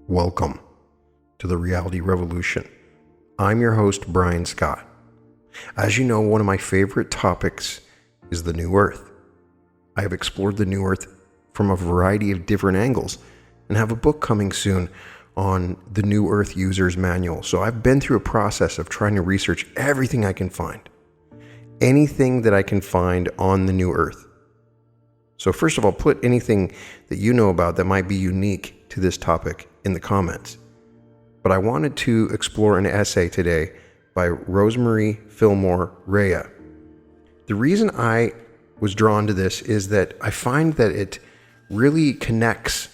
Welcome to the Reality Revolution. I'm your host, Brian Scott. As you know, one of my favorite topics is the New Earth. I have explored the New Earth from a variety of different angles and have a book coming soon on the New Earth User's Manual. So I've been through a process of trying to research everything I can find. Anything that I can find on the New Earth. So first of all, put anything that you know about that might be unique to this topic in the comments. But I wanted to explore an essay today by Rosemary Fillmore Rhea. The reason I was drawn to this is that I find that it really connects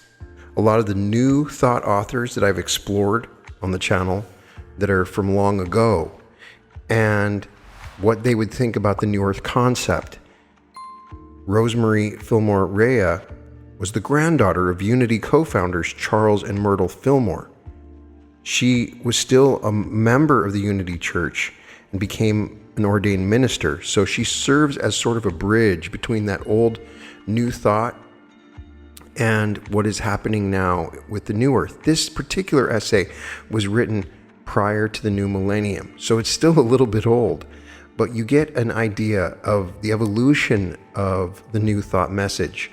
a lot of the new thought authors that I've explored on the channel that are from long ago and what they would think about the New Earth concept. Rosemary Fillmore Rhea was the granddaughter of Unity co-founders Charles and Myrtle Fillmore. She was still a member of the Unity Church and became an ordained minister, so she serves as sort of a bridge between that old new thought and what is happening now with the New Earth. This particular essay was written prior to the new millennium, so it's still a little bit old. But you get an idea of the evolution of the New Thought message.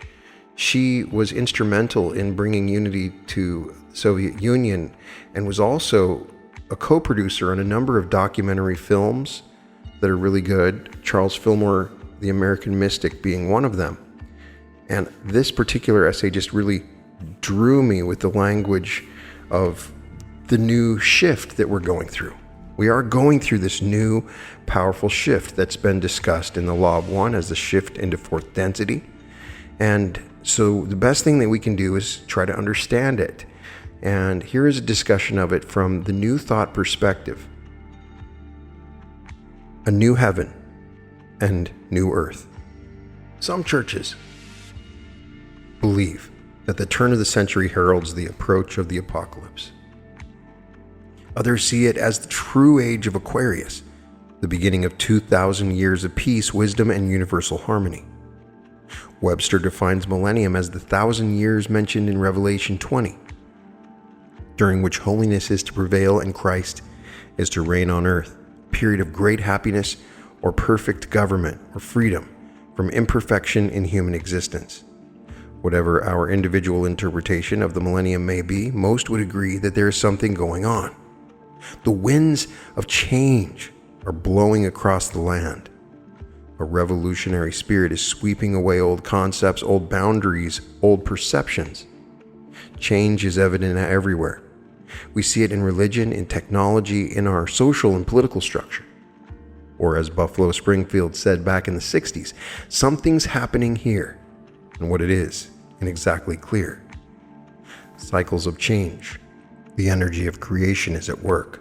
She was instrumental in bringing unity to the Soviet Union and was also a co-producer on a number of documentary films that are really good, Charles FIllmore, the American Mystic being one of them. And this particular essay just really drew me with the language of the new shift that we're going through. We are going through this new, powerful shift that's been discussed in the Law of One as the shift into fourth density. And so the best thing that we can do is try to understand it. And here is a discussion of it from the New Thought perspective. A new heaven and new earth. Some churches believe that the turn of the century heralds the approach of the apocalypse. Others see it as the true age of Aquarius, the beginning of 2,000 years of peace, wisdom, and universal harmony. Webster defines millennium as the 1,000 years mentioned in Revelation 20, during which holiness is to prevail and Christ is to reign on earth, a period of great happiness or perfect government or freedom from imperfection in human existence. Whatever our individual interpretation of the millennium may be, most would agree that there is something going on. The winds of change are blowing across the land. A revolutionary spirit is sweeping away old concepts, old boundaries, old perceptions. Change is evident everywhere. We see it in religion, in technology, in our social and political structure. Or as Buffalo Springfield said back in the 60s, something's happening here, and what it is isn't exactly clear. Cycles of change. The energy of creation is at work,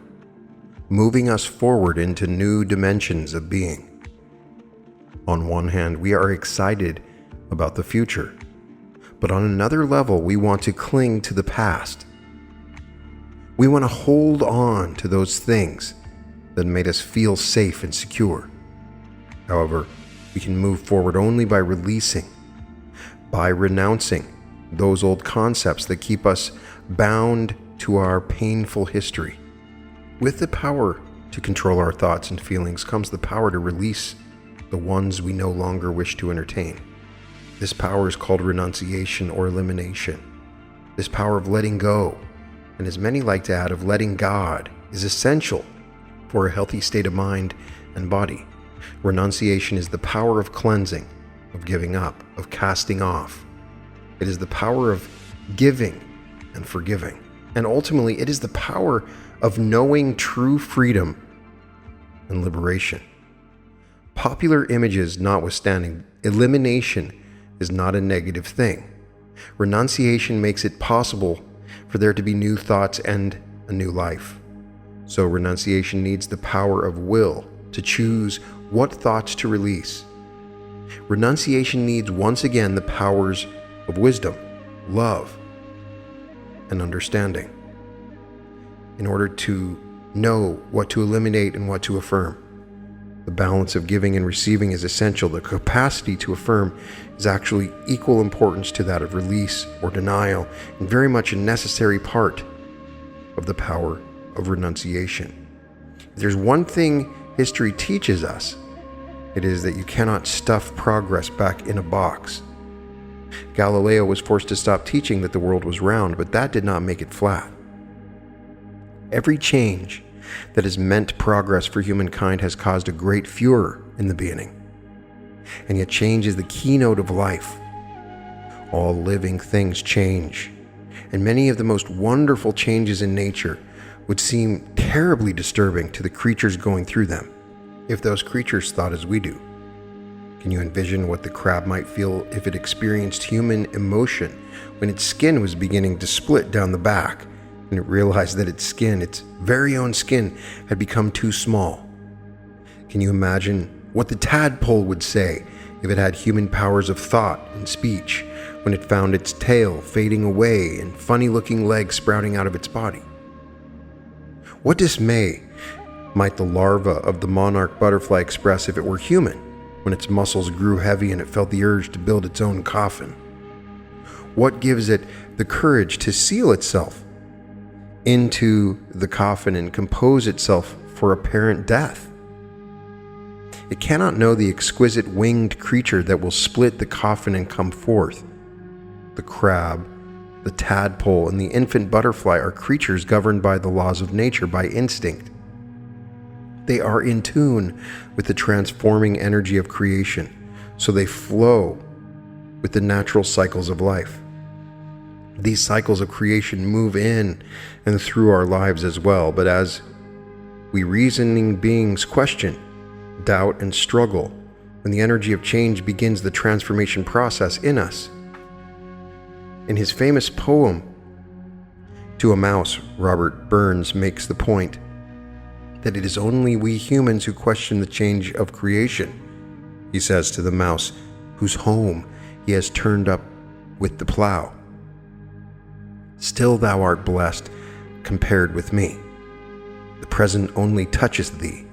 moving us forward into new dimensions of being. On one hand, we are excited about the future, but on another level, we want to cling to the past. We want to hold on to those things that made us feel safe and secure. However, we can move forward only by releasing, by renouncing those old concepts that keep us bound to our painful history. With the power to control our thoughts and feelings comes the power to release the ones we no longer wish to entertain. This power is called renunciation or elimination. This power of letting go, and as many like to add, of letting God, is essential for a healthy state of mind and body. Renunciation is the power of cleansing, of giving up, of casting off. It is the power of giving and forgiving. And ultimately, it is the power of knowing true freedom and liberation. Popular images notwithstanding, elimination is not a negative thing. Renunciation makes it possible for there to be new thoughts and a new life. So renunciation needs the power of will to choose what thoughts to release. Renunciation needs once again the powers of wisdom, love, and understanding in order to know what to eliminate and what to affirm. The balance of giving and receiving is essential. The capacity to affirm is actually equal importance to that of release or denial, and very much a necessary part of the power of renunciation. If there's one thing history teaches us, it is that you cannot stuff progress back in a box. Galileo was forced to stop teaching that the world was round, but that did not make it flat. Every change that has meant progress for humankind has caused a great furor in the beginning. And yet change is the keynote of life. All living things change, and many of the most wonderful changes in nature would seem terribly disturbing to the creatures going through them, if those creatures thought as we do. Can you envision what the crab might feel if it experienced human emotion when its skin was beginning to split down the back and it realized that its skin, its very own skin, had become too small? Can you imagine what the tadpole would say if it had human powers of thought and speech when it found its tail fading away and funny-looking legs sprouting out of its body? What dismay might the larva of the monarch butterfly express if it were human, when its muscles grew heavy and it felt the urge to build its own coffin? What gives it the courage to seal itself into the coffin and compose itself for apparent death? It cannot know the exquisite winged creature that will split the coffin and come forth. The crab, the tadpole, and the infant butterfly are creatures governed by the laws of nature, by instinct. They are in tune with the transforming energy of creation, so they flow with the natural cycles of life. These cycles of creation move in and through our lives as well, but as we reasoning beings question, doubt, and struggle, when the energy of change begins the transformation process in us. In his famous poem, To a Mouse, Robert Burns makes the point that it is only we humans who question the change of creation. He says to the mouse, whose home he has turned up with the plow, "Still thou art blessed compared with me. The present only toucheth thee.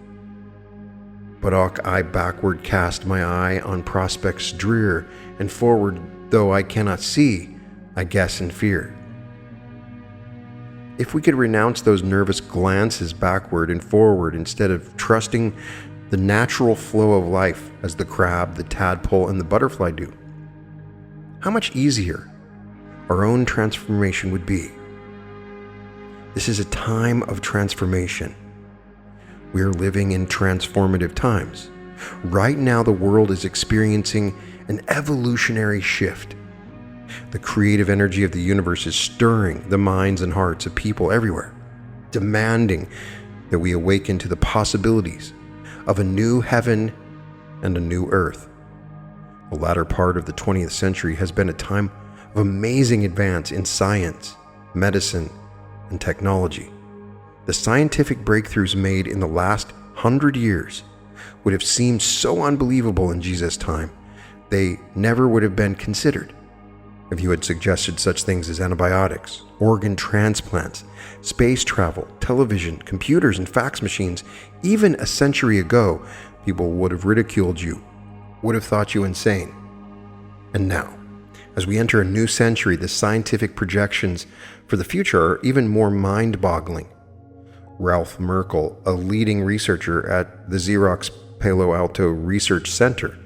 But ock I backward cast my eye on prospects drear, and forward, though I cannot see, I guess and fear." If we could renounce those nervous glances backward and forward instead of trusting the natural flow of life as the crab, the tadpole, and the butterfly do, how much easier our own transformation would be. This is a time of transformation. We are living in transformative times. Right now, the world is experiencing an evolutionary shift. The creative energy of the universe is stirring the minds and hearts of people everywhere, demanding that we awaken to the possibilities of a new heaven and a new earth. The latter part of the 20th century has been a time of amazing advance in science, medicine, and technology. The scientific breakthroughs made in the last 100 years would have seemed so unbelievable in Jesus' time, they never would have been considered. If you had suggested such things as antibiotics, organ transplants, space travel, television, computers, and fax machines, even a century ago, people would have ridiculed you, would have thought you insane. And now, as we enter a new century, the scientific projections for the future are even more mind-boggling. Ralph Merkel, a leading researcher at the Xerox Palo Alto Research Center,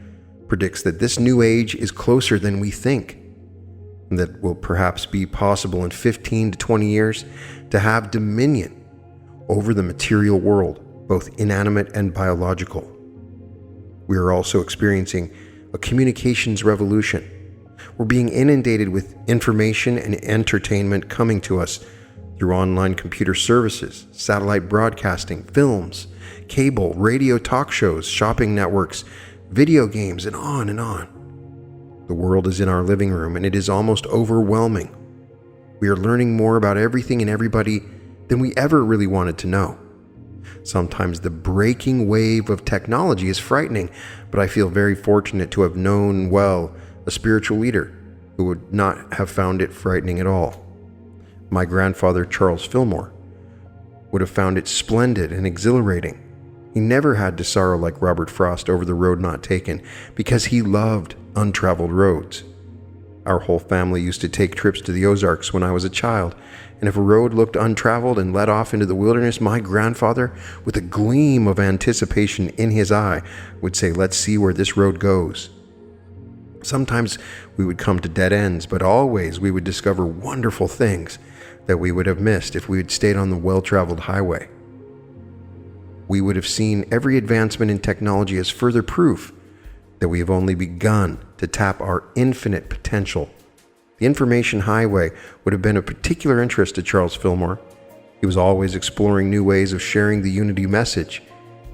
predicts that this new age is closer than we think, and that will perhaps be possible in 15 to 20 years to have dominion over the material world, both inanimate and biological. We are also experiencing a communications revolution. We're being inundated with information and entertainment coming to us through online computer services, satellite broadcasting, films, cable, radio talk shows, shopping networks, video games, and on and on. The world is in our living room, and it is almost overwhelming. We are learning more about everything and everybody than we ever really wanted to know. Sometimes the breaking wave of technology is frightening, but I feel very fortunate to have known well a spiritual leader who would not have found it frightening at all. My grandfather, Charles FIllmore, would have found it splendid and exhilarating. He never had to sorrow like Robert Frost over the road not taken, because he loved untraveled roads. Our whole family used to take trips to the Ozarks when I was a child, and if a road looked untraveled and led off into the wilderness, my grandfather, with a gleam of anticipation in his eye, would say, "Let's see where this road goes." Sometimes we would come to dead ends, but always we would discover wonderful things that we would have missed if we had stayed on the well-traveled highway. We would have seen every advancement in technology as further proof that we have only begun to tap our infinite potential. The information highway would have been of particular interest to Charles Fillmore. He was always exploring new ways of sharing the unity message.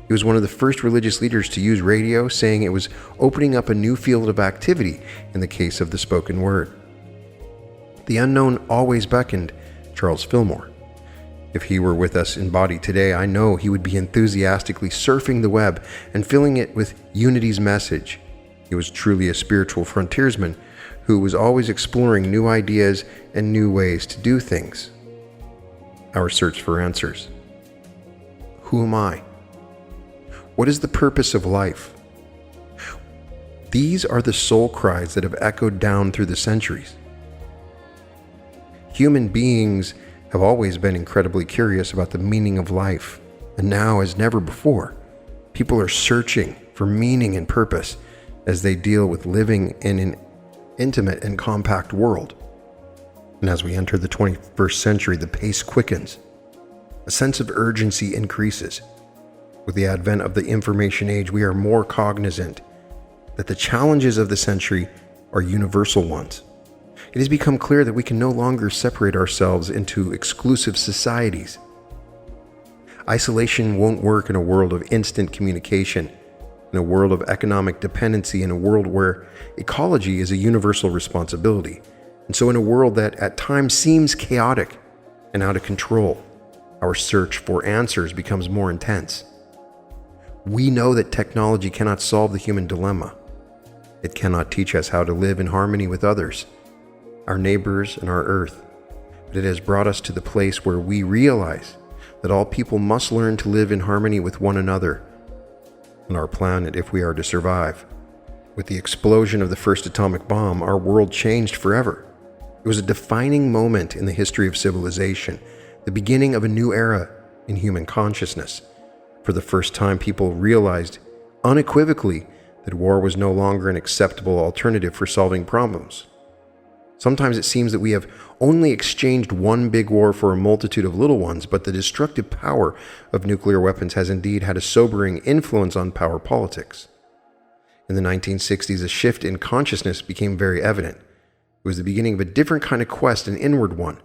He was one of the first religious leaders to use radio, saying it was opening up a new field of activity in the case of the spoken word. The unknown always beckoned Charles Fillmore. If he were with us in body today, I know he would be enthusiastically surfing the web and filling it with unity's message. He was truly a spiritual frontiersman who was always exploring new ideas and new ways to do things. Our search for answers. Who am I? What is the purpose of life? These are the soul cries that have echoed down through the centuries. Human beings have always been incredibly curious about the meaning of life, and now, as never before, people are searching for meaning and purpose as they deal with living in an intimate and compact world. And as we enter the 21st century, the pace quickens. A sense of urgency increases. With the advent of the information age, we are more cognizant that the challenges of the century are universal ones. It has become clear that we can no longer separate ourselves into exclusive societies. Isolation won't work in a world of instant communication, in a world of economic dependency, in a world where ecology is a universal responsibility. And so in a world that at times seems chaotic and out of control, our search for answers becomes more intense. We know that technology cannot solve the human dilemma. It cannot teach us how to live in harmony with others, our neighbors, and our earth. But it has brought us to the place where we realize that all people must learn to live in harmony with one another on our planet if we are to survive. With the explosion of the first atomic bomb, our world changed forever. It was a defining moment in the history of civilization, the beginning of a new era in human consciousness. For the first time, people realized unequivocally that war was no longer an acceptable alternative for solving problems. Sometimes it seems that we have only exchanged one big war for a multitude of little ones, but the destructive power of nuclear weapons has indeed had a sobering influence on power politics. In the 1960s, a shift in consciousness became very evident. It was the beginning of a different kind of quest, an inward one,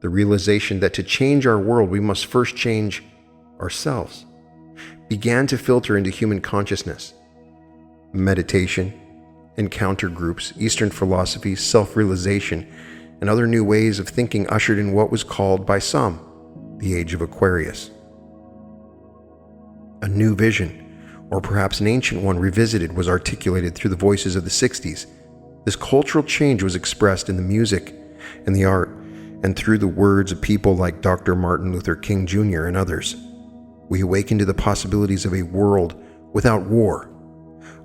the realization that to change our world, we must first change ourselves. Began to filter into human consciousness. Meditation, encounter groups, Eastern philosophy, self-realization, and other new ways of thinking ushered in what was called by some the Age of Aquarius. A new vision, or perhaps an ancient one revisited, was articulated through the voices of the 60s. This cultural change was expressed in the music and the art, and through the words of people like Dr. Martin Luther King Jr. and others. We awaken to the possibilities of a world without war,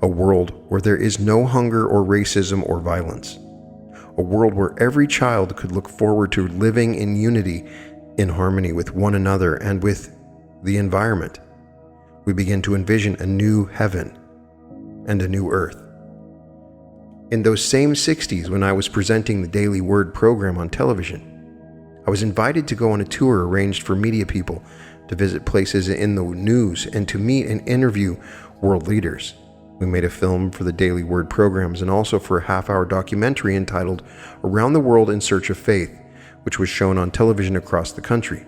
a world where there is no hunger or racism or violence, a world where every child could look forward to living in unity, in harmony with one another and with the environment. We begin to envision a new heaven and a new earth. In those same 60s, when I was presenting the Daily Word program on television, I was invited to go on a tour arranged for media people to visit places in the news and to meet and interview world leaders. We made a film for the Daily Word programs and also for a half-hour documentary entitled Around the World in Search of Faith, which was shown on television across the country.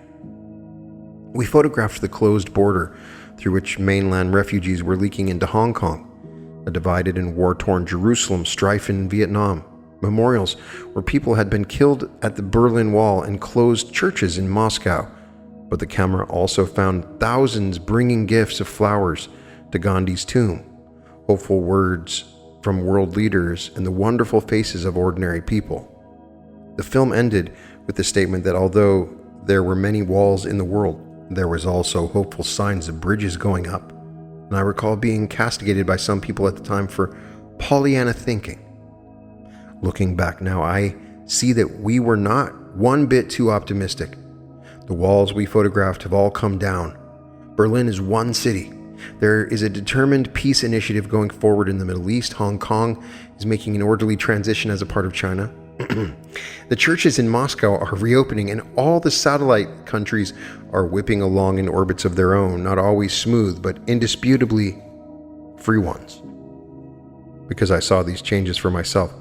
We photographed the closed border through which mainland refugees were leaking into Hong Kong, a divided and war-torn Jerusalem, strife in Vietnam, memorials where people had been killed at the Berlin Wall, and closed churches in Moscow. But the camera also found thousands bringing gifts of flowers to Gandhi's tomb, hopeful words from world leaders, and the wonderful faces of ordinary people. The film ended with the statement that although there were many walls in the world, there was also hopeful signs of bridges going up. And I recall being castigated by some people at the time for Pollyanna thinking. Looking back now, I see that we were not one bit too optimistic. The walls we photographed have all come down. Berlin is one city. There is a determined peace initiative going forward in the Middle East. Hong Kong is making an orderly transition as a part of China. The churches in Moscow are reopening, and all the satellite countries are whipping along in orbits of their own, not always smooth, but indisputably free ones. Because I saw these changes for myself,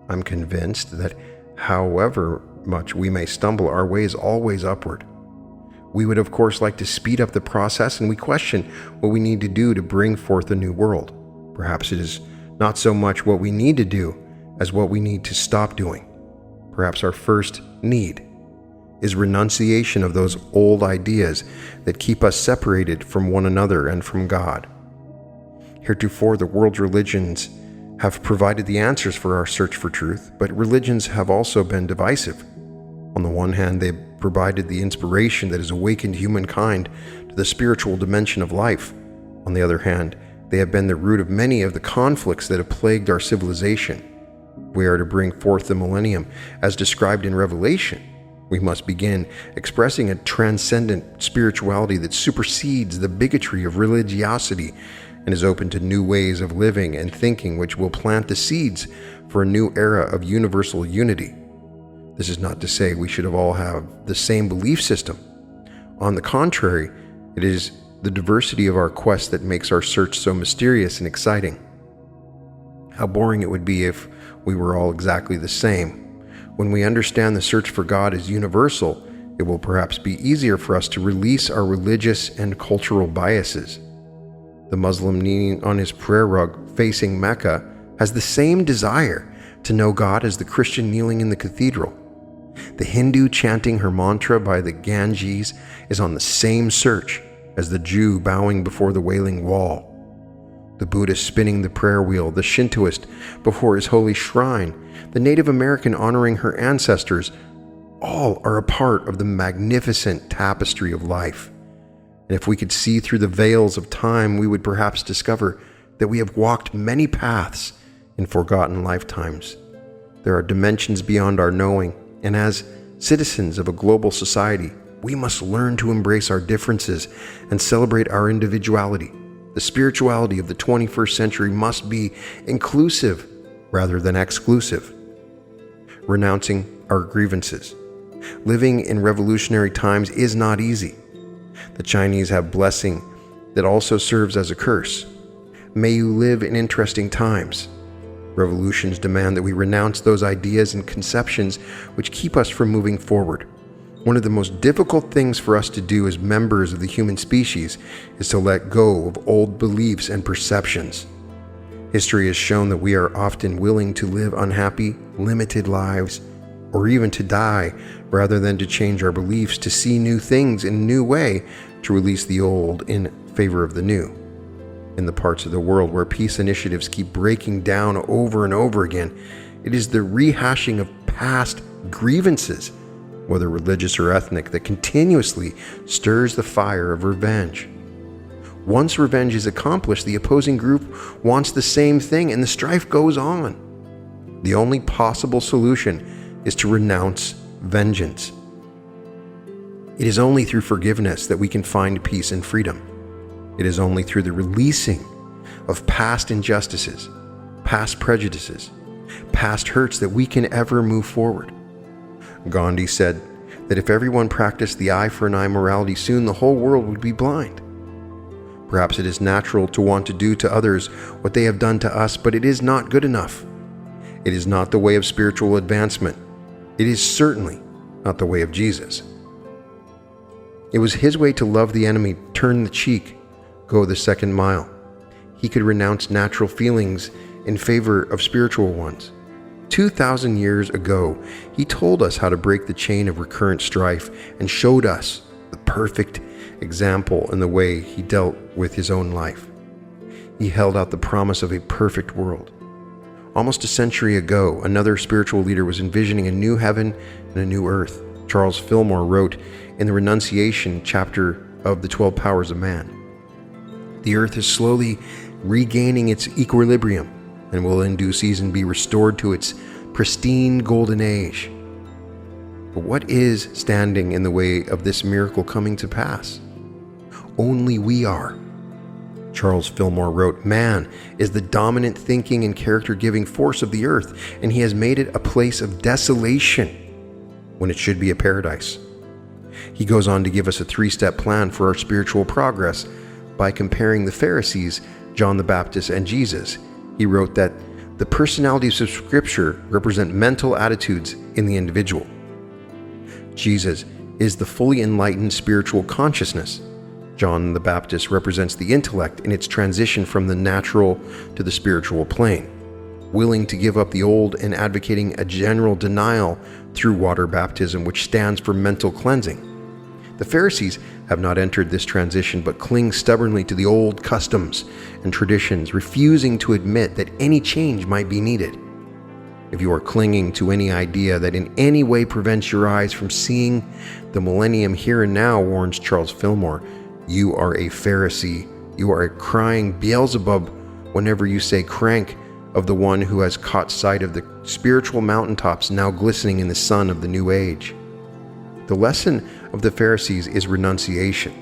I'm convinced that however much we may stumble, our way is always upward. We would, of course, like to speed up the process, and we question what we need to do to bring forth a new world. Perhaps it is not so much what we need to do as what we need to stop doing. Perhaps our first need is renunciation of those old ideas that keep us separated from one another and from God. Heretofore, the world's religions have provided the answers for our search for truth, but religions have also been divisive. On the one hand, they provided the inspiration that has awakened humankind to the spiritual dimension of life. On the other hand, they have been the root of many of the conflicts that have plagued our civilization. We are to bring forth the millennium, as described in Revelation. We must begin expressing a transcendent spirituality that supersedes the bigotry of religiosity and is open to new ways of living and thinking, which will plant the seeds for a new era of universal unity. This is not to say we should all have the same belief system. On the contrary, it is the diversity of our quest that makes our search so mysterious and exciting. How boring it would be if we were all exactly the same. When we understand the search for God is universal, it will perhaps be easier for us to release our religious and cultural biases. The Muslim kneeling on his prayer rug facing Mecca has the same desire to know God as the Christian kneeling in the cathedral. The Hindu chanting her mantra by the Ganges is on the same search as the Jew bowing before the Wailing Wall. The Buddhist spinning the prayer wheel, the Shintoist before his holy shrine, the Native American honoring her ancestors, all are a part of the magnificent tapestry of life. And if we could see through the veils of time, we would perhaps discover that we have walked many paths in forgotten lifetimes. There are dimensions beyond our knowing, and as citizens of a global society, we must learn to embrace our differences and celebrate our individuality. The spirituality of the 21st century must be inclusive rather than exclusive. Renouncing our grievances. Living in revolutionary times is not easy. The Chinese have blessing that also serves as a curse. May you live in interesting times. Revolutions demand that we renounce those ideas and conceptions which keep us from moving forward. One of the most difficult things for us to do as members of the human species is to let go of old beliefs and perceptions. History has shown that we are often willing to live unhappy, limited lives, or even to die, rather than to change our beliefs, to see new things in a new way, to release the old in favor of the new. In the parts of the world where peace initiatives keep breaking down over and over again, it is the rehashing of past grievances, whether religious or ethnic, that continuously stirs the fire of revenge. Once revenge is accomplished, the opposing group wants the same thing, and the strife goes on. The only possible solution is to renounce vengeance. It is only through forgiveness that we can find peace and freedom. It is only through the releasing of past injustices, past prejudices, past hurts that we can ever move forward. Gandhi said that if everyone practiced the eye for an eye morality, soon the whole world would be blind. Perhaps it is natural to want to do to others what they have done to us, but it is not good enough. It is not the way of spiritual advancement. It is certainly not the way of Jesus. It was his way to love the enemy, turn the cheek, go the second mile. He could renounce natural feelings in favor of spiritual ones. 2,000 years ago, he told us how to break the chain of recurrent strife and showed us the perfect example in the way he dealt with his own life. He held out the promise of a perfect world. Almost a century ago, another spiritual leader was envisioning a new heaven and a new earth. Charles FIllmore wrote in the Renunciation chapter of the 12 Powers of Man, "The earth is slowly regaining its equilibrium and will in due season be restored to its pristine golden age. But what is standing in the way of this miracle coming to pass? Only we are. Charles Fillmore wrote, "Man is the dominant thinking and character-giving force of the earth, and he has made it a place of desolation when it should be a paradise." He goes on to give us a 3-step plan for our spiritual progress by comparing the Pharisees, John the Baptist, and Jesus. He wrote that the personalities of Scripture represent mental attitudes in the individual. Jesus is the fully enlightened spiritual consciousness. John the Baptist represents the intellect in its transition from the natural to the spiritual plane, willing to give up the old and advocating a general denial through water baptism, which stands for mental cleansing. The Pharisees have not entered this transition but cling stubbornly to the old customs and traditions, refusing to admit that any change might be needed. If you are clinging to any idea that in any way prevents your eyes from seeing the millennium here and now, warns Charles Fillmore, you are a Pharisee. You are a crying Beelzebub whenever you say crank of the one who has caught sight of the spiritual mountaintops now glistening in the sun of the new age. The lesson of the Pharisees is renunciation,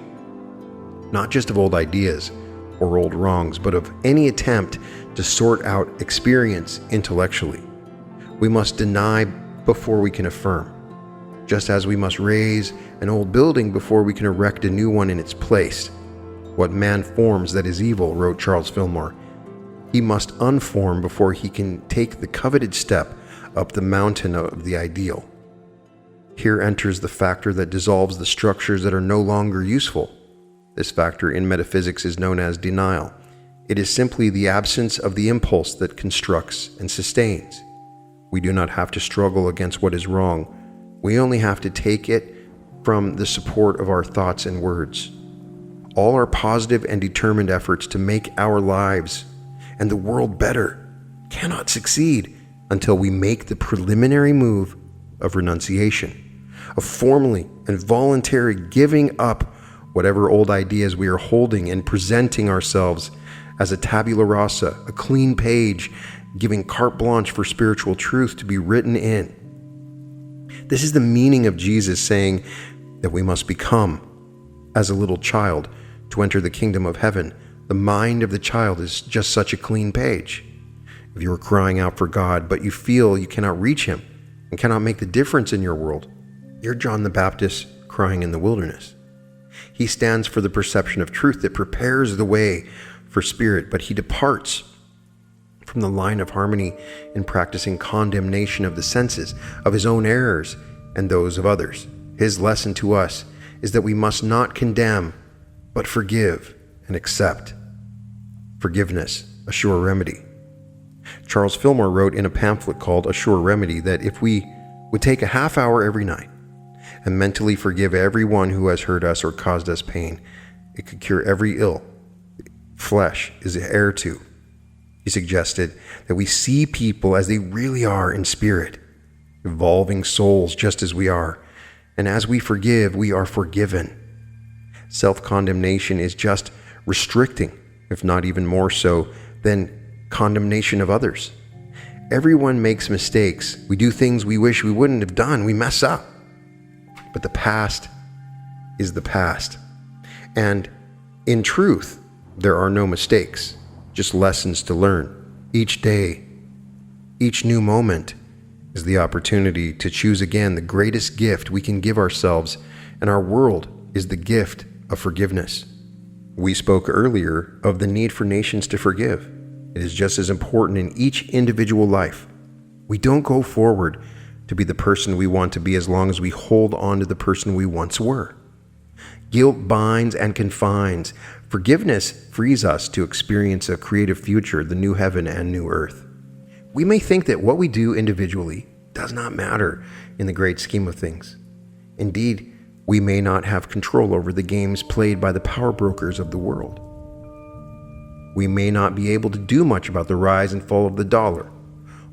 not just of old ideas or old wrongs, but of any attempt to sort out experience intellectually. We must deny before we can affirm, just as we must raise an old building before we can erect a new one in its place. What man forms that is evil, wrote Charles Fillmore. He must unform before he can take the coveted step up the mountain of the ideal. Here enters the factor that dissolves the structures that are no longer useful. This factor in metaphysics is known as denial. It is simply the absence of the impulse that constructs and sustains. We do not have to struggle against what is wrong. We only have to take it from the support of our thoughts and words. All our positive and determined efforts to make our lives and the world better cannot succeed until we make the preliminary move of renunciation, of formally and voluntary giving up whatever old ideas we are holding and presenting ourselves as a tabula rasa, a clean page, giving carte blanche for spiritual truth to be written in. This is the meaning of Jesus saying that we must become as a little child to enter the kingdom of heaven. The mind of the child is just such a clean page. If you are crying out for God, but you feel you cannot reach him and cannot make the difference in your world, you're John the Baptist crying in the wilderness. He stands for the perception of truth that prepares the way for spirit, but he departs from the line of harmony in practicing condemnation of the senses, of his own errors and those of others. His lesson to us is that we must not condemn, but forgive and accept. Forgiveness, a sure remedy. Charles Fillmore wrote in a pamphlet called A Sure Remedy that if we would take a half hour every night and mentally forgive everyone who has hurt us or caused us pain, it could cure every ill flesh is heir to. He suggested that we see people as they really are in spirit, evolving souls just as we are, and as we forgive, we are forgiven. Self-condemnation is just restricting, if not even more so, than condemnation of others. Everyone makes mistakes. We do things we wish we wouldn't have done. We mess up. But the past is the past. And in truth, there are no mistakes, just lessons to learn. Each day, each new moment is the opportunity to choose again the greatest gift we can give ourselves, and our world is the gift of forgiveness. We spoke earlier of the need for nations to forgive. It is just as important in each individual life. We don't go forward to be the person we want to be as long as we hold on to the person we once were. Guilt binds and confines. Forgiveness frees us to experience a creative future, the new heaven and new earth. We may think that what we do individually does not matter in the great scheme of things. Indeed, we may not have control over the games played by the power brokers of the world. We may not be able to do much about the rise and fall of the dollar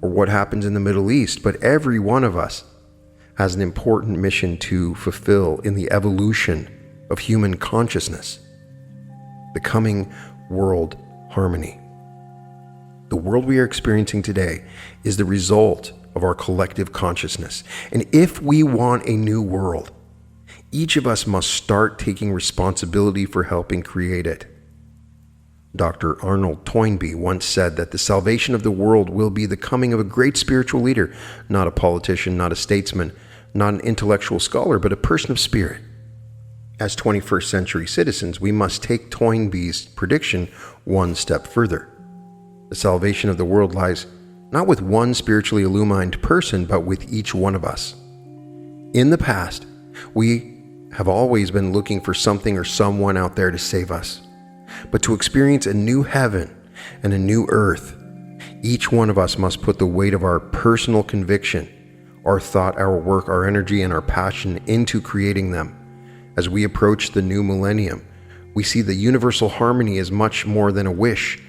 or what happens in the Middle East, but every one of us has an important mission to fulfill in the evolution of human consciousness, the coming world harmony. The world we are experiencing today is the result of our collective consciousness. And if we want a new world, each of us must start taking responsibility for helping create it. Dr. Arnold Toynbee once said that the salvation of the world will be the coming of a great spiritual leader, not a politician, not a statesman, not an intellectual scholar, but a person of spirit. As 21st century citizens, we must take Toynbee's prediction one step further. The salvation of the world lies not with one spiritually illumined person, but with each one of us. In the past, we have always been looking for something or someone out there to save us. But to experience a new heaven and a new earth, each one of us must put the weight of our personal conviction, our thought, our work, our energy, and our passion into creating them. As we approach the new millennium, we see the universal harmony as much more than a wish,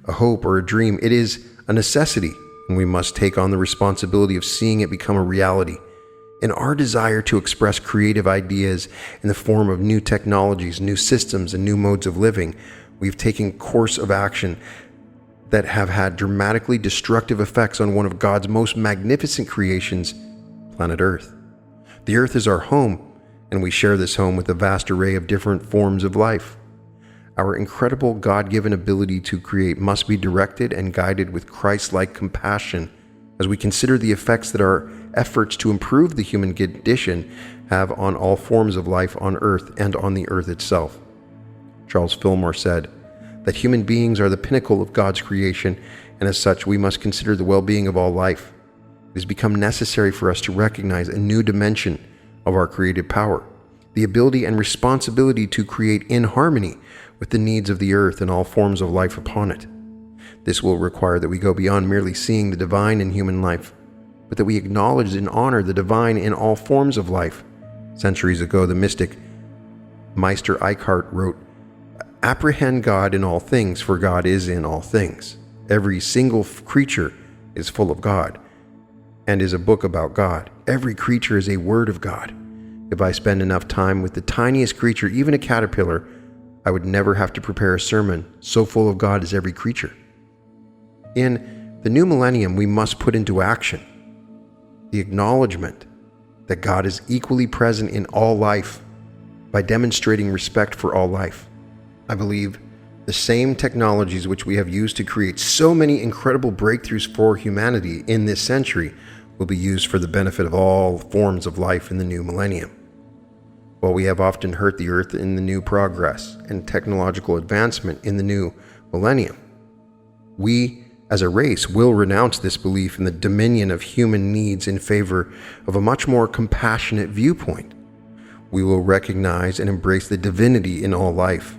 a hope, or a dream. It is a necessity, and we must take on the responsibility of seeing it become a reality. In our desire to express creative ideas in the form of new technologies, new systems, and new modes of living, we've taken course of action that have had dramatically destructive effects on one of God's most magnificent creations, planet Earth. The Earth is our home, and we share this home with a vast array of different forms of life. Our incredible God-given ability to create must be directed and guided with Christ-like compassion as we consider the effects that our efforts to improve the human condition have on all forms of life on Earth and on the Earth itself. Charles FIllmore said that human beings are the pinnacle of God's creation, and as such, we must consider the well-being of all life. It has become necessary for us to recognize a new dimension of our creative power, the ability and responsibility to create in harmony with the needs of the earth and all forms of life upon it. This will require that we go beyond merely seeing the divine in human life, but that we acknowledge and honor the divine in all forms of life. Centuries ago, the mystic Meister Eckhart wrote, "Apprehend God in all things, for God is in all things. Every single creature is full of God and is a book about God. Every creature is a word of God. If I spend enough time with the tiniest creature, even a caterpillar, I would never have to prepare a sermon. So full of God is every creature." In the new millennium, we must put into action the acknowledgement that God is equally present in all life by demonstrating respect for all life. I believe the same technologies which we have used to create so many incredible breakthroughs for humanity in this century will be used for the benefit of all forms of life in the new millennium. While we have often hurt the earth in the new progress and technological advancement in the new millennium, we as a race will renounce this belief in the dominion of human needs in favor of a much more compassionate viewpoint. We will recognize and embrace the divinity in all life,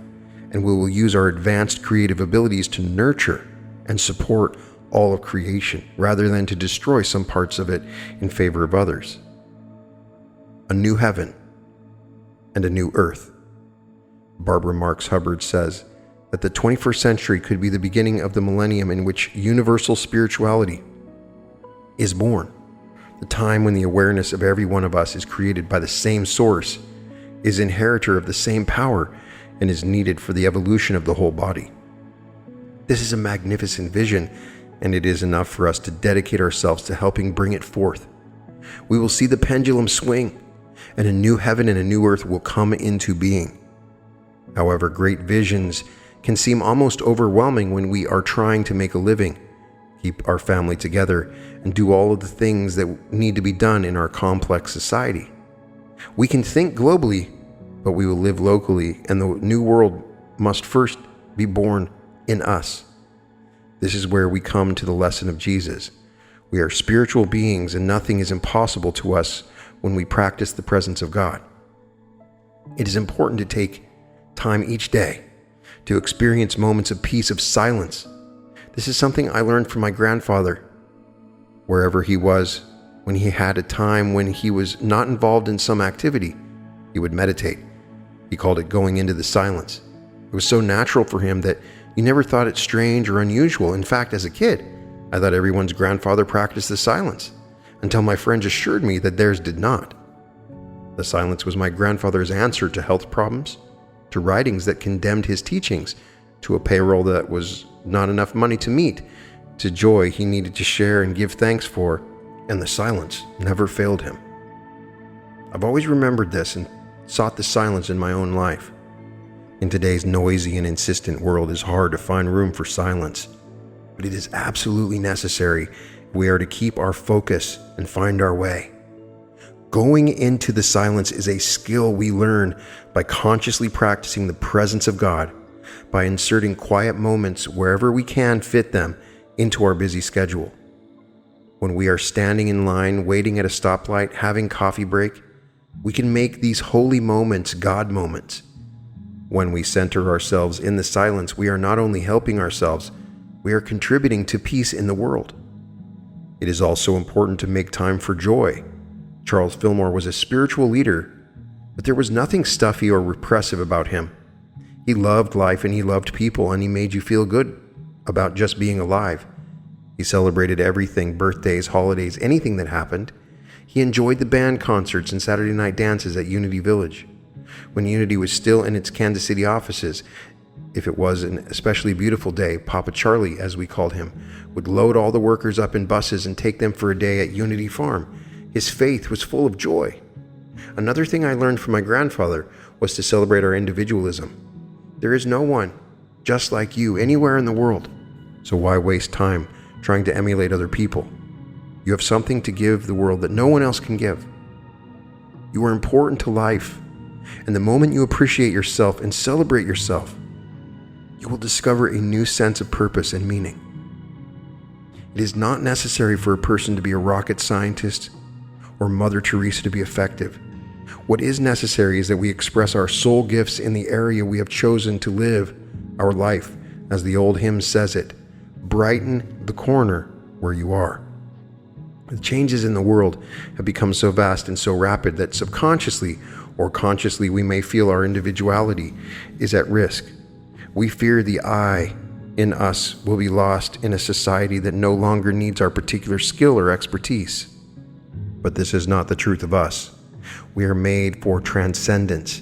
and we will use our advanced creative abilities to nurture and support all of creation, rather than to destroy some parts of it in favor of others. A new heaven and a new earth. Barbara Marx Hubbard says that the 21st century could be the beginning of the millennium in which universal spirituality is born, the time when the awareness of every one of us is created by the same source, is inheritor of the same power, and is needed for the evolution of the whole body. This is a magnificent vision, and it is enough for us to dedicate ourselves to helping bring it forth. We will see the pendulum swing, and a new heaven and a new earth will come into being. However, great visions can seem almost overwhelming when we are trying to make a living, keep our family together, and do all of the things that need to be done in our complex society. We can think globally, but we will live locally, and the new world must first be born in us. This is where we come to the lesson of Jesus. We are spiritual beings, and nothing is impossible to us when we practice the presence of God. It is important to take time each day to experience moments of peace, of silence. This is something I learned from my grandfather. Wherever he was, when he had a time when he was not involved in some activity, he would meditate. He called it going into the silence. It was so natural for him that you never thought it strange or unusual. In fact, as a kid, I thought everyone's grandfather practiced the silence, until my friends assured me that theirs did not. The silence was my grandfather's answer to health problems, to writings that condemned his teachings, to a payroll that was not enough money to meet, to joy he needed to share and give thanks for, and the silence never failed him. I've always remembered this and sought the silence in my own life. In today's noisy and insistent world, it's hard to find room for silence, but it is absolutely necessary if we are to keep our focus and find our way. Going into the silence is a skill we learn by consciously practicing the presence of God, by inserting quiet moments wherever we can fit them into our busy schedule. When we are standing in line, waiting at a stoplight, having coffee break, we can make these holy moments God moments. When we center ourselves in the silence, we are not only helping ourselves, we are contributing to peace in the world. It is also important to make time for joy. Charles FIllmore was a spiritual leader, but there was nothing stuffy or repressive about him. He loved life and he loved people, and he made you feel good about just being alive. He celebrated everything, birthdays, holidays, anything that happened. He enjoyed the band concerts and Saturday night dances at Unity Village. When Unity was still in its Kansas City offices, if it was an especially beautiful day, Papa Charlie, as we called him, would load all the workers up in buses and take them for a day at Unity Farm. His faith was full of joy. Another thing I learned from my grandfather was to celebrate our individualism. There is no one just like you anywhere in the world, so why waste time trying to emulate other people? You have something to give the world that no one else can give. You are important to life, and the moment you appreciate yourself and celebrate yourself, you will discover a new sense of purpose and meaning. It is not necessary for a person to be a rocket scientist or Mother Teresa to be effective. What is necessary is that we express our soul gifts in the area we have chosen to live our life. As the old hymn says it, brighten the corner where you are. The changes in the world have become so vast and so rapid that subconsciously or consciously we may feel our individuality is at risk. We fear the I in us will be lost in a society that no longer needs our particular skill or expertise. But this is not the truth of us. We are made for transcendence.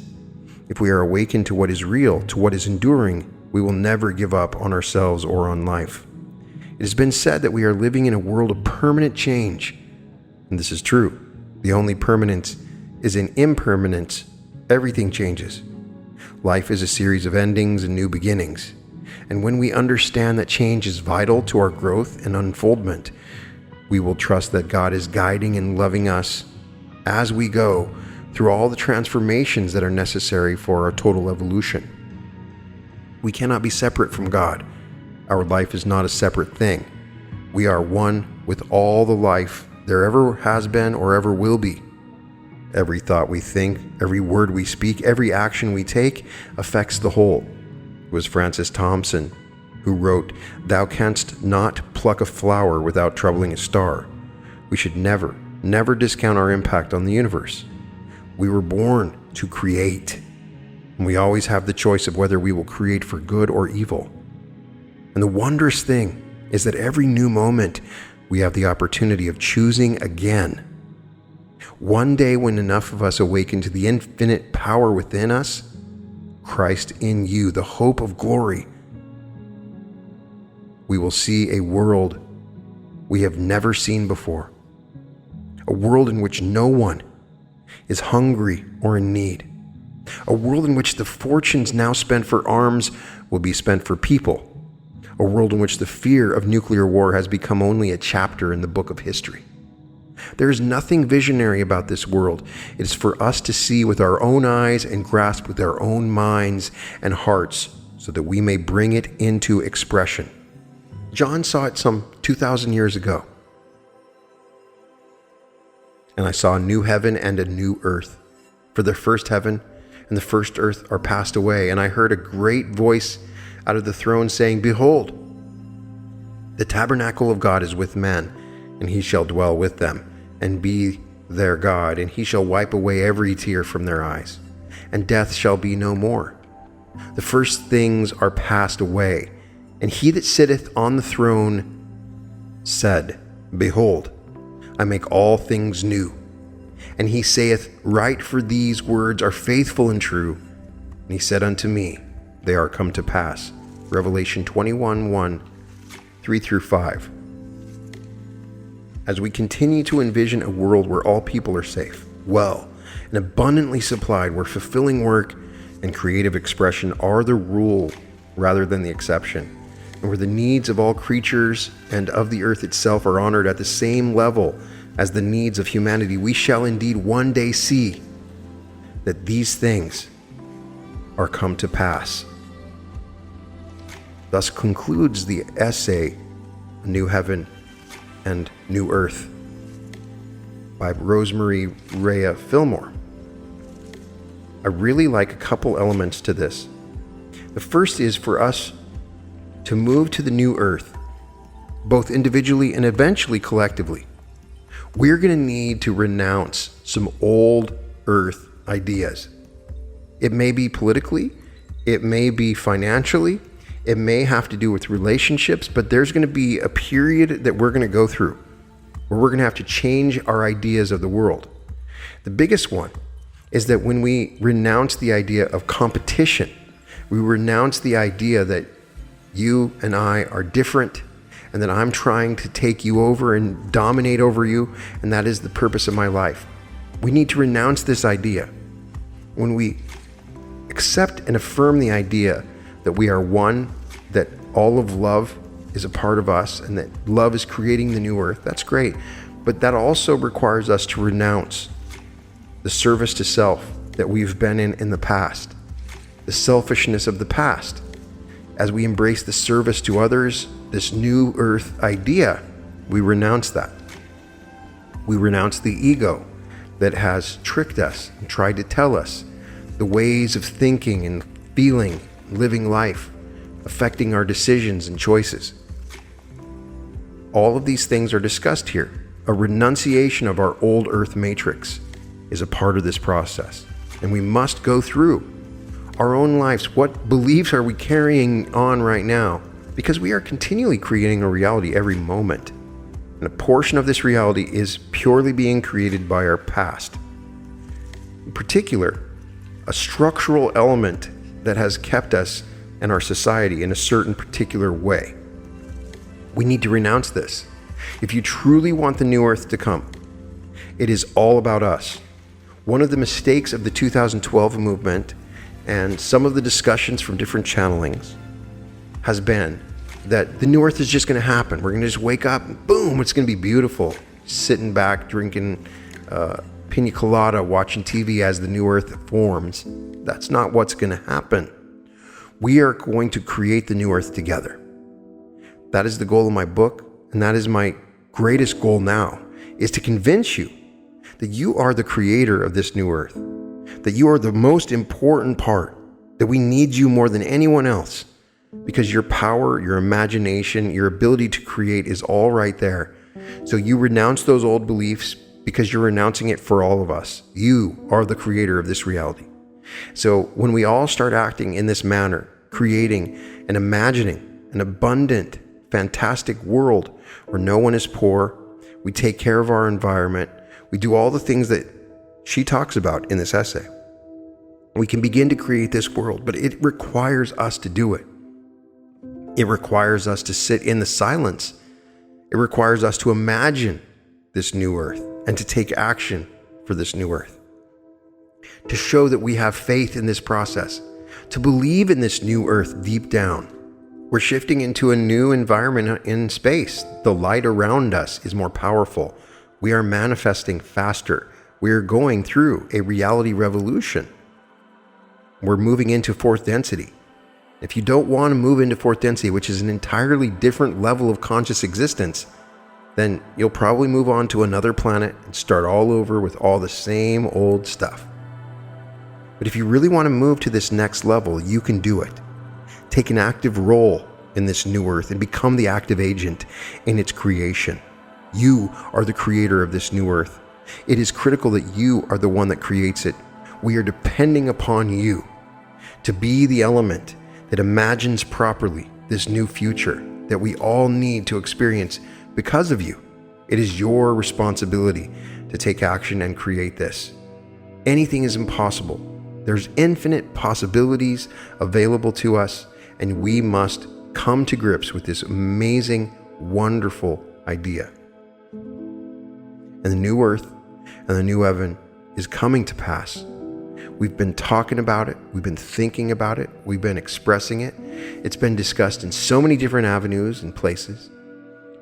If we are awakened to what is real, to what is enduring, we will never give up on ourselves or on life. It has been said that we are living in a world of permanent change, and this is true. The only permanence is in impermanence. Everything changes. Life is a series of endings and new beginnings, and when we understand that change is vital to our growth and unfoldment, we will trust that God is guiding and loving us as we go through all the transformations that are necessary for our total evolution. We cannot be separate from God. Our life is not a separate thing. We are one with all the life there ever has been or ever will be. Every thought we think, every word we speak, every action we take affects the whole. It was Francis Thompson who wrote, "Thou canst not pluck a flower without troubling a star." We should never discount our impact on the universe. We were born to create, and we always have the choice of whether we will create for good or evil. And the wondrous thing is that every new moment we have the opportunity of choosing again. One day when enough of us awaken to the infinite power within us, Christ in you, the hope of glory, we will see a world we have never seen before. A world in which no one is hungry or in need. A world in which the fortunes now spent for arms will be spent for people. A world in which the fear of nuclear war has become only a chapter in the book of history. There is nothing visionary about this world. It is for us to see with our own eyes and grasp with our own minds and hearts so that we may bring it into expression. John saw it some 2,000 years ago. And I saw a new heaven and a new earth. For the first heaven and the first earth are passed away, and I heard a great voice out of the throne saying, "Behold, the tabernacle of God is with men, and he shall dwell with them, and be their God, and he shall wipe away every tear from their eyes, and death shall be no more. The first things are passed away. And he that sitteth on the throne said, Behold, I make all things new. And he saith, Write, for these words are faithful and true. And he said unto me, They are come to pass." Revelation 21:1, 3-5. as we continue to envision a world where all people are safe, well, and abundantly supplied, where fulfilling work and creative expression are the rule rather than the exception, and where the needs of all creatures and of the earth itself are honored at the same level as the needs of humanity, we shall indeed one day see that these things are come to pass. Thus concludes the essay, A New Heaven and New Earth by Rosemary Rhea Fillmore. I really like a couple elements to this. The first is for us to move to the new earth, both individually and eventually collectively. We're going to need to renounce some old earth ideas. It may be politically, it may be financially, it may have to do with relationships, but there's going to be a period that we're going to go through where we're going to have to change our ideas of the world. The biggest one is that when we renounce the idea of competition, we renounce the idea that you and I are different and that I'm trying to take you over and dominate over you, and that is the purpose of my life. We need to renounce this idea. When we accept and affirm the idea that we are one, that all of love is a part of us, and that love is creating the new earth, that's great. But that also requires us to renounce the service to self that we've been in the past, the selfishness of the past. As we embrace the service to others, this new earth idea, we renounce that. We renounce the ego that has tricked us and tried to tell us the ways of thinking and feeling, living life, affecting our decisions and choices. All of these things are discussed here. A renunciation of our old earth matrix is a part of this process, and we must go through our own lives. What beliefs are we carrying on right now? Because we are continually creating a reality every moment. And a portion of this reality is purely being created by our past. In particular, a structural element that has kept us and our society in a certain particular way. We need to renounce this. If you truly want the new earth to come, it is all about us. One of the mistakes of the 2012 movement and some of the discussions from different channelings has been that the new earth is just going to happen. We're going to just wake up and boom, it's going to be beautiful. Sitting back, drinking pina colada, watching TV as the new earth forms. That's not what's going to happen. We are going to create the new earth together. That is the goal of my book, and that is my greatest goal now, is to convince you that you are the creator of this new earth, that you are the most important part, that we need you more than anyone else, because your power, your imagination, your ability to create is all right there. So you renounce those old beliefs because you're renouncing it for all of us. You are the creator of this reality. So when we all start acting in this manner, creating and imagining an abundant, fantastic world where no one is poor, we take care of our environment, we do all the things that she talks about in this essay, we can begin to create this world, but it requires us to do it. It requires us to sit in the silence. It requires us to imagine this new earth and to take action for this new earth. To show that we have faith in this process, to believe in this new earth deep down. We're shifting into a new environment in space. The light around us is more powerful. We are manifesting faster. We are going through a reality revolution. We're moving into fourth density. If you don't want to move into fourth density, which is an entirely different level of conscious existence, then you'll probably move on to another planet and start all over with all the same old stuff. But if you really want to move to this next level, you can do it. Take an active role in this new earth and become the active agent in its creation. You are the creator of this new earth. It is critical that you are the one that creates it. We are depending upon you to be the element that imagines properly this new future that we all need to experience because of you. It is your responsibility to take action and create this. Anything is impossible. There's infinite possibilities available to us, and we must come to grips with this amazing, wonderful idea. and the new earth and the new heaven is coming to pass. We've been talking about it. We've been thinking about it. We've been expressing it. It's been discussed in so many different avenues and places.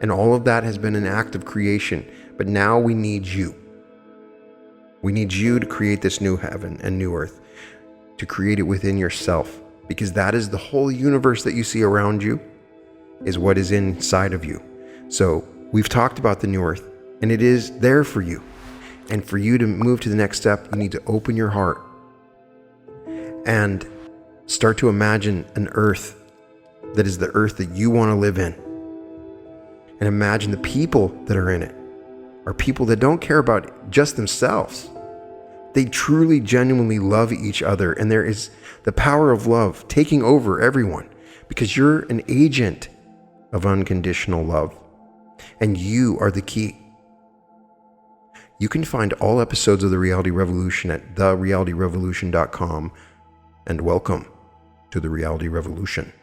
And all of that has been an act of creation. But now we need you. We need you to create this new heaven and new earth, to create it within yourself, because that is the whole universe that you see around you, is what is inside of you. So we've talked about the new earth, and it is there for you. And for you to move to the next step, you need to open your heart and start to imagine an earth that is the earth that you want to live in. And imagine the people that are in it are people that don't care about just themselves. They truly, genuinely love each other. And there is the power of love taking over everyone, because you're an agent of unconditional love. And you are the key. You can find all episodes of The Reality Revolution at therealityrevolution.com. And welcome to The Reality Revolution.